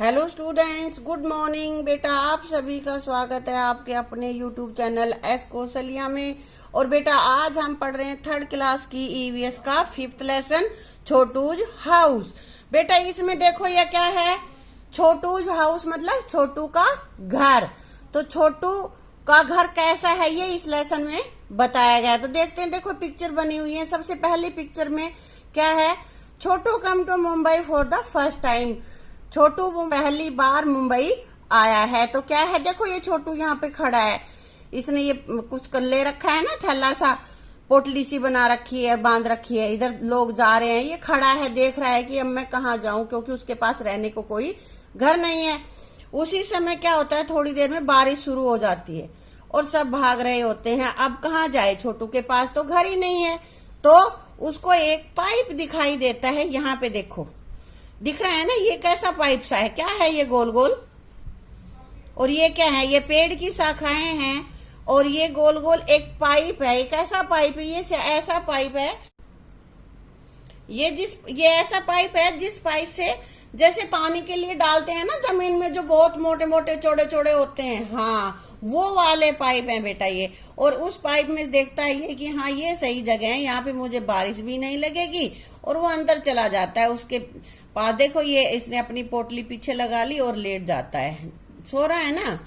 Hello students, good morning. बेटा आप सभी का स्वागत है आपके अपने यूट्यूब चैनल एस कौशल्या में। और बेटा आज हम पढ़ रहे हैं थर्ड क्लास की ईवीएस का 5th लेसन छोटूज हाउस। बेटा इसमें देखो ये क्या है, छोटूज हाउस मतलब छोटू का घर। तो छोटू का घर कैसा है ये इस लेसन में बताया गया है। तो देखते हैं, देखो पिक्चर बनी हुई है। सबसे पहली पिक्चर में क्या है, Chhotu come to Mumbai for the first time. Chhotu पहली बार मुंबई आया है। तो क्या है, देखो ये छोटू यहाँ पे खड़ा है, इसने ये कुछ ले रखा है ना, थैला सा, पोटली सी बना रखी है, बांध रखी है। इधर लोग जा रहे हैं, ये खड़ा है, देख रहा है कि अब मैं कहाँ जाऊं, क्योंकि उसके पास रहने को कोई घर नहीं है। उसी समय क्या होता है, थोड़ी देर में बारिश शुरू हो जाती है और सब भाग रहे होते हैं। अब कहाँ जाए, छोटू के पास तो घर ही नहीं है। तो उसको एक पाइप दिखाई देता है, यहाँ पे देखो दिख रहा है ना, ये कैसा पाइप सा है, क्या है ये गोल गोल, और ये क्या है, ये पेड़ की शाखाएं हैं, और ये गोल गोल एक पाइप है। ये कैसा पाइप है, ये ऐसा पाइप है, ये ऐसा पाइप है जिस पाइप से जैसे पानी के लिए डालते हैं ना जमीन में, जो बहुत मोटे मोटे चौड़े चौड़े होते हैं, हाँ वो वाले पाइप हैं बेटा ये। और उस पाइप में देखता है ये कि हाँ ये सही जगह है, यहाँ पे मुझे बारिश भी नहीं लगेगी। और वो अंदर चला जाता है उसके पास। देखो ये इसने अपनी पोटली पीछे लगा ली और लेट जाता है, सो रहा है ना।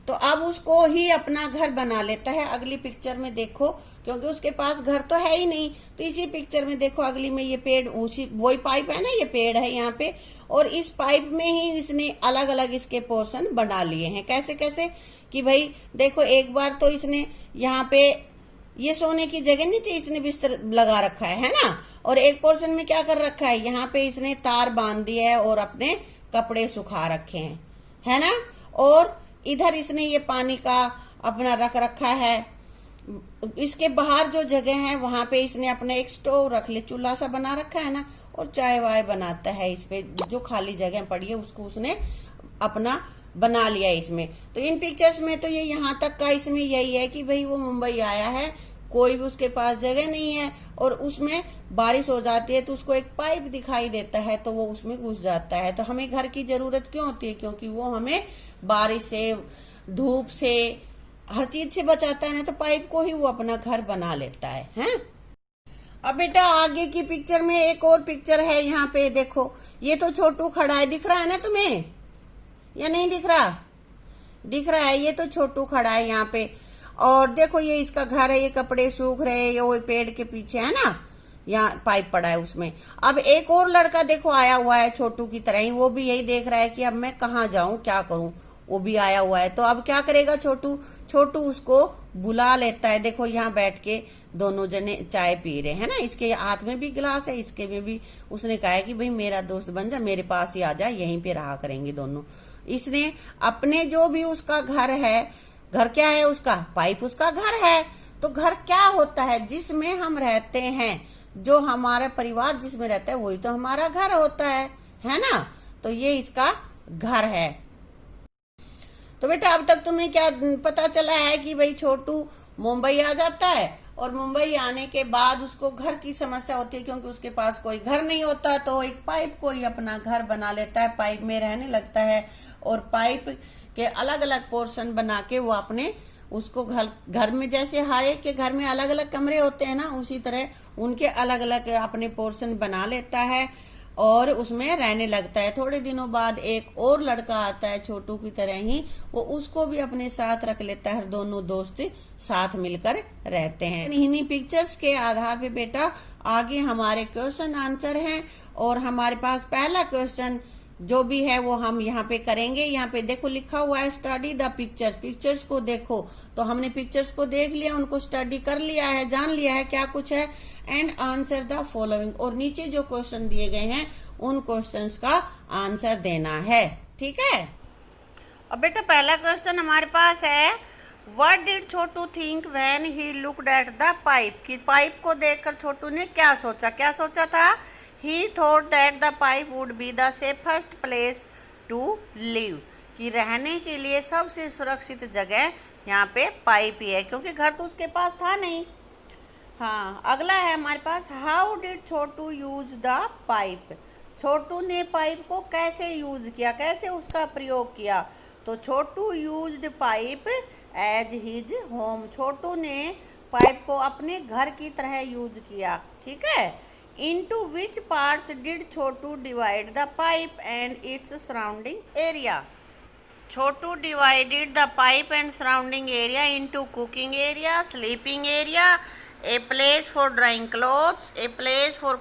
तो अब उसको ही अपना घर बना लेता है। अगली पिक्चर में देखो, क्योंकि उसके पास घर तो है ही नहीं, तो इसी पिक्चर में देखो अगली में ये पेड़, उसी वही पाइप है ना, ये पेड़ है यहाँ पे, और इस पाइप में ही इसने अलग अलग इसके पोर्शन बना लिए हैं। कैसे कैसे कि भाई देखो, एक बार तो इसने यहाँ पे ये सोने की जगह नीचे इसने बिस्तर लगा रखा है ना। और एक पोर्शन में क्या कर रखा है, यहाँ पे इसने तार बांध दिया है और अपने कपड़े सुखा रखे हैं, है ना। और इधर इसने ये पानी का अपना रख रखा है। इसके बाहर जो जगह है वहां पे इसने अपना एक स्टोव रख लिया, चूल्हा सा बना रखा है ना, और चाय वाय बनाता है इस पे। जो खाली जगह पड़ी है उसको उसने अपना बना लिया इसमें। तो इन पिक्चर्स में तो ये यहाँ तक का इसमें यही है कि भाई वो मुंबई आया है, कोई भी उसके पास जगह नहीं है, और उसमें बारिश हो जाती है तो उसको एक पाइप दिखाई देता है, तो वो उसमें घुस जाता है। तो हमें घर की जरूरत क्यों होती है, क्योंकि वो हमें बारिश से, धूप से, हर चीज से बचाता है ना। तो पाइप को ही वो अपना घर बना लेता है, हैं? अब बेटा आगे की पिक्चर में एक और पिक्चर है, यहाँ पे देखो, ये तो छोटू खड़ा है, दिख रहा है ना तुम्हें या नहीं दिख रहा? दिख रहा है, ये तो छोटू खड़ा है यहाँ पे। और देखो ये इसका घर है, ये कपड़े सूख रहे हैं, ये वो पेड़ के पीछे है ना, यहाँ पाइप पड़ा है उसमें। अब एक और लड़का देखो आया हुआ है छोटू की तरह ही, वो भी यही देख रहा है कि अब मैं कहाँ जाऊं, क्या करूं। वो भी आया हुआ है। तो अब क्या करेगा छोटू, छोटू उसको बुला लेता है। देखो यहाँ बैठ के दोनों जने चाय पी रहे हैं ना, इसके हाथ में भी गिलास है, इसके में भी। उसने कहा है कि भाई मेरा दोस्त बन जा, मेरे पास ही आ जा, यहीं पे रहा करेंगे दोनों। इसने अपने जो भी उसका घर है, घर क्या है उसका, पाइप उसका घर है। तो घर क्या होता है, जिसमें हम रहते हैं, जो हमारा परिवार जिसमें रहता है वही तो हमारा घर होता है ना। तो ये इसका घर है। तो बेटा अब तक तुम्हें क्या पता चला है कि भाई छोटू मुंबई आ जाता है, और मुंबई आने के बाद उसको घर की समस्या होती है, क्योंकि उसके पास कोई घर नहीं होता। तो एक पाइप को ही अपना घर बना लेता है, पाइप में रहने लगता है, और पाइप के अलग अलग पोर्शन बना के वो अपने उसको घर में, जैसे हर एक के घर में अलग अलग कमरे होते हैं ना, उसी तरह उनके अलग अलग अपने पोर्शन बना लेता है और उसमें रहने लगता है। थोड़े दिनों बाद एक और लड़का आता है छोटू की तरह ही, वो उसको भी अपने साथ रख लेता है, दोनों दोस्त साथ मिलकर रहते हैं। इन्हीं पिक्चर्स के आधार पे बेटा आगे हमारे क्वेश्चन आंसर हैं, और हमारे पास पहला क्वेश्चन जो भी है वो हम यहाँ पे करेंगे। यहाँ पे देखो लिखा हुआ है स्टडी द पिक्चर्स, पिक्चर्स को देखो। तो हमने पिक्चर्स को देख लिया, उनको स्टडी कर लिया है, जान लिया है क्या कुछ है, एंड आंसर द फॉलोइंग। और नीचे जो क्वेश्चन दिए गए हैं उन क्वेश्चंस का आंसर देना है, ठीक है। अब बेटा पहला क्वेश्चन हमारे पास है, what did Chhotu think when he looked at the pipe. कि पाइप को देखकर छोटू ने क्या सोचा, क्या सोचा था? He thought that the pipe would be the safest place to live, कि रहने के लिए सबसे सुरक्षित जगह यहाँ पे पाइप ही है, क्योंकि घर तो उसके पास था नहीं। हाँ, अगला है हमारे पास, how did Chhotu use the pipe. Chhotu ने पाइप को कैसे यूज किया, कैसे उसका प्रयोग किया? तो Chhotu used pipe as his home. Chhotu ने पाइप को अपने घर की तरह यूज किया। ठीक है। Into which parts did Chhotu divide the pipe and its surrounding area? Chhotu divided the pipe and surrounding area into cooking area, sleeping area, a place for drying clothes, a place for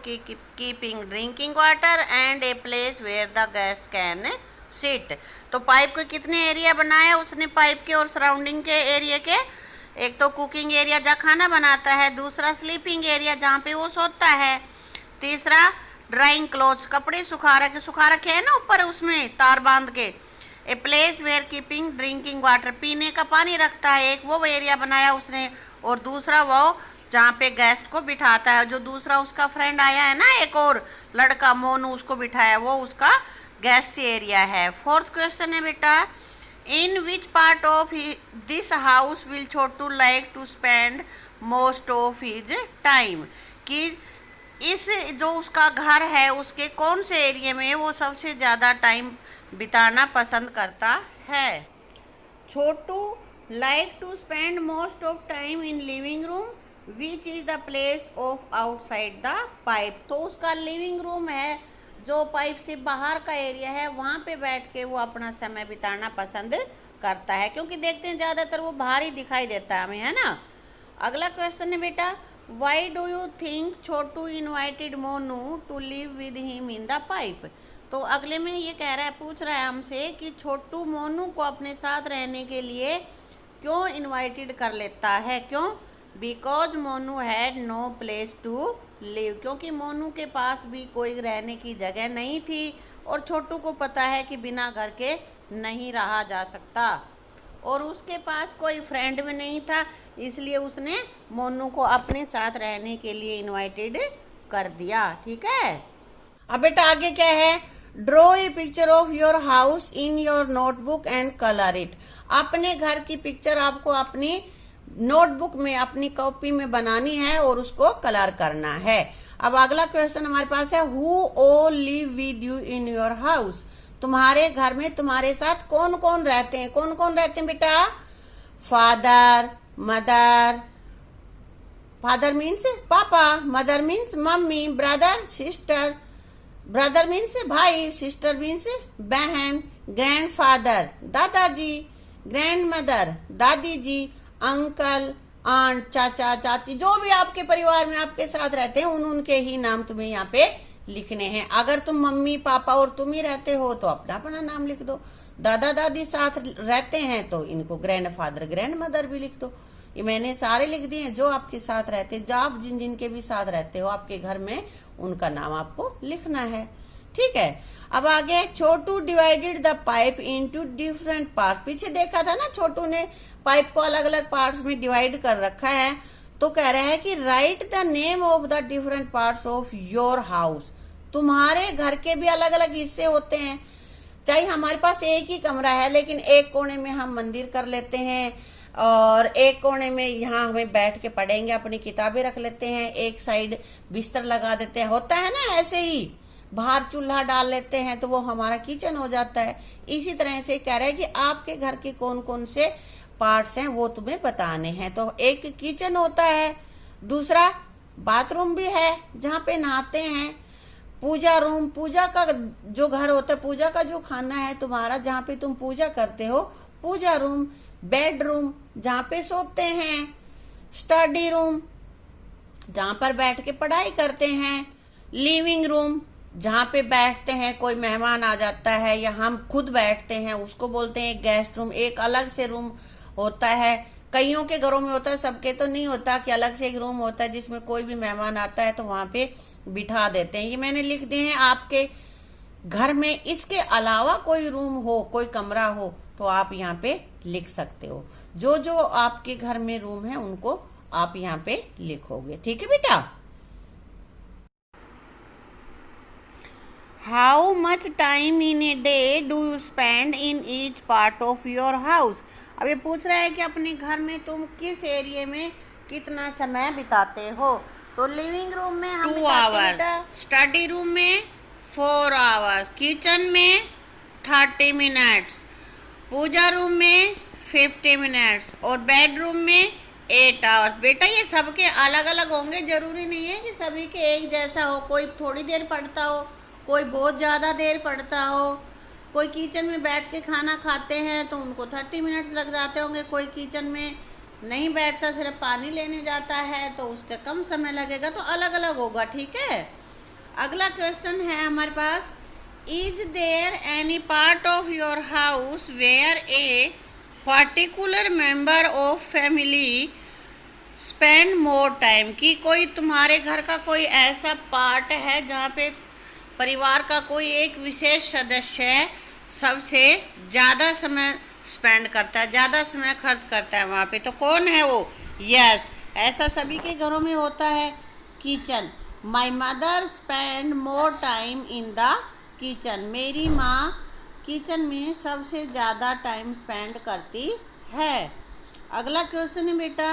keeping drinking water and a place where the guest can sit। तो pipe के कितने area बनाए उसने pipe के और surrounding के area के? एक तो कुकिंग एरिया जहाँ खाना बनाता है, दूसरा स्लीपिंग एरिया जहाँ पे वो सोता है, तीसरा ड्राइंग क्लोथ्स कपड़े सुखा रखे हैं ना ऊपर उसमें तार बांध के, a place where keeping drinking water पीने का पानी रखता है, एक वो एरिया बनाया उसने, और दूसरा वो जहाँ पे गेस्ट को बिठाता है, जो दूसरा उसका फ्रेंड आया है ना एक और लड़का मोनू, उसको बिठाया, वो उसका गेस्ट एरिया है। फोर्थ क्वेश्चन है बेटा, in which part of this house will Chhotu like to spend most of his time? कि इस जो उसका घर है उसके कौन से एरिया में वो सबसे ज़्यादा टाइम बिताना पसंद करता है? Chhotu like to spend most of time in living room which is the place of outside the pipe. तो उसका लिविंग रूम है जो पाइप से बाहर का एरिया है, वहाँ पे बैठ के वो अपना समय बिताना पसंद करता है, क्योंकि देखते हैं ज़्यादातर वो बाहर ही दिखाई देता है हमें, है ना। अगला क्वेश्चन है बेटा, why do you think Chhotu invited Monu to live with him in the pipe? तो अगले में ये कह रहा है, पूछ रहा है हमसे कि छोटू मोनू को अपने साथ रहने के लिए क्यों इनवाइटेड कर लेता है? क्यों? Because Monu had no place to live. क्योंकि मोनू के पास भी कोई रहने की जगह नहीं थी और छोटू को पता है कि बिना घर के नहीं रहा जा सकता, और उसके पास कोई फ्रेंड भी नहीं था, इसलिए उसने मोनू को अपने साथ रहने के लिए इनवाइटेड कर दिया। ठीक है। अब बेटा आगे क्या है, draw a picture of your house in your notebook and colour it. अपने घर की पिक्चर आपको अपनी नोटबुक में, अपनी कॉपी में बनानी है और उसको कलर करना है। अब अगला क्वेश्चन हमारे पास है, who all live with you in your house? तुम्हारे घर में तुम्हारे साथ कौन कौन रहते हैं? कौन कौन रहते हैं बेटा? फादर, मदर, फादर मीन्स पापा, mother means mummy, brother sister, brother means भाई, सिस्टर मीन्स बहन, ग्रैंडफादर दादाजी, ग्रैंडमदर दादी जी, अंकल, आंट, चाचा, चाची, जो भी आपके परिवार में आपके साथ रहते हैं उनके ही नाम तुम्हें यहाँ पे लिखने हैं। अगर तुम मम्मी पापा और तुम ही रहते हो तो अपना अपना नाम लिख दो, दादा दादी साथ रहते हैं तो इनको ग्रैंडफादर ग्रैंडमदर भी लिख दो। ये मैंने सारे लिख दिए जो आपके साथ रहते हैं, जो आप जिन जिन के भी साथ रहते हो आपके घर में, उनका नाम आपको लिखना है। ठीक है। अब आगे, Chhotu divided the pipe into different parts. पीछे देखा था ना, छोटू ने पाइप को अलग अलग पार्ट्स में डिवाइड कर रखा है, तो कह रहा है कि right the name of the different parts of your house. तुम्हारे घर के भी अलग अलग हिस्से होते हैं, चाहे हमारे पास एक ही कमरा है लेकिन एक कोने में हम मंदिर कर लेते हैं और एक कोने में यहाँ हमें बैठ के पढ़ेंगे, अपनी किताबें रख लेते हैं, एक साइड बिस्तर लगा देते हैं, होता है ना। ऐसे ही बाहर चूल्हा डाल लेते हैं तो वो हमारा किचन हो जाता है। इसी तरह से कह रहे हैं कि आपके घर के कौन कौन से पार्ट्स हैं वो तुम्हें बताने हैं। तो एक किचन होता है, दूसरा बाथरूम भी है जहाँ पे नहाते हैं, पूजा रूम, पूजा का जो घर होता है, पूजा का जो खाना है तुम्हारा जहाँ पे तुम पूजा करते हो, पूजा रूम, बेडरूम जहाँ पे सोते हैं, स्टडी रूम जहाँ पर बैठ के पढ़ाई करते हैं, लिविंग रूम जहाँ पे बैठते हैं, कोई मेहमान आ जाता है या हम खुद बैठते हैं उसको बोलते हैं गेस्ट रूम। एक अलग से रूम होता है, कईयों के घरों में होता है, सबके तो नहीं होता कि अलग से एक रूम होता है जिसमें कोई भी मेहमान आता है तो वहां पे बिठा देते हैं। ये मैंने लिख दिए हैं। आपके घर में इसके अलावा कोई रूम हो, कोई कमरा हो तो आप यहाँ पे लिख सकते हो। जो जो आपके घर में रूम है उनको आप यहाँ पे लिखोगे। ठीक है बेटा। How much time in a day do you spend in each part of your house? अब ये पूछ रहा है कि अपने घर में तुम किस एरिया में कितना समय बिताते हो। तो लिविंग रूम में हम 2 आवर्स, स्टडी रूम में 4 आवर्स, किचन में 30 मिनट्स, पूजा रूम में 50 मिनट्स और बेडरूम में 8 आवर्स। बेटा ये सबके अलग अलग होंगे, ज़रूरी नहीं है कि सभी के एक जैसा हो। कोई थोड़ी देर पढ़ता हो, कोई बहुत ज़्यादा देर पढ़ता हो, कोई किचन में बैठ के खाना खाते हैं तो उनको 30 मिनट्स लग जाते होंगे, कोई किचन में नहीं बैठता, सिर्फ पानी लेने जाता है तो उसका कम समय लगेगा। तो अलग अलग होगा, ठीक है। अगला क्वेश्चन है हमारे पास, is there any part of your house where a particular member of family spend more time, कि कोई तुम्हारे घर का कोई ऐसा पार्ट है जहाँ पे परिवार का कोई एक विशेष सदस्य सबसे ज़्यादा समय स्पेंड करता है, ज़्यादा समय खर्च करता है वहाँ पे, तो कौन है वो? यस, ऐसा सभी के घरों में होता है, kitchen. My mother spend more time in the kitchen, मेरी माँ किचन में सबसे ज़्यादा टाइम स्पेंड करती है। अगला क्वेश्चन है बेटा,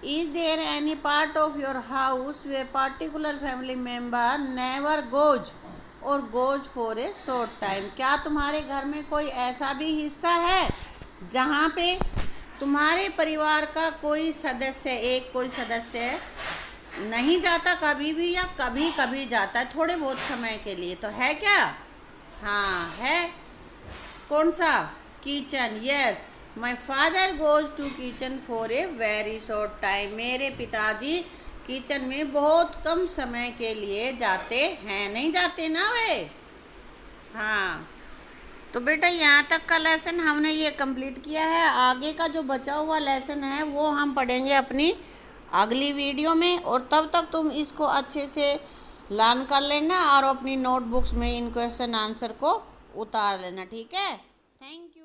is there any part of your house way particular family member never goes और goes for a short time, क्या तुम्हारे घर में कोई ऐसा भी हिस्सा है जहाँ पे तुम्हारे परिवार का कोई सदस्य, एक कोई सदस्य नहीं जाता कभी भी, या कभी कभी जाता है थोड़े बहुत समय के लिए, तो है क्या? हाँ है। कौन सा? Kitchen. Yes, my father goes to kitchen for a very short time, मेरे पिताजी किचन में बहुत कम समय के लिए जाते हैं, नहीं जाते ना वे। हाँ, तो बेटा यहाँ तक का लेसन हमने ये कंप्लीट किया है। आगे का जो बचा हुआ लेसन है वो हम पढ़ेंगे अपनी अगली वीडियो में, और तब तक तुम इसको अच्छे से लर्न कर लेना और अपनी नोटबुक्स में इन क्वेश्चन आंसर को उतार लेना, ठीक है। Thank you.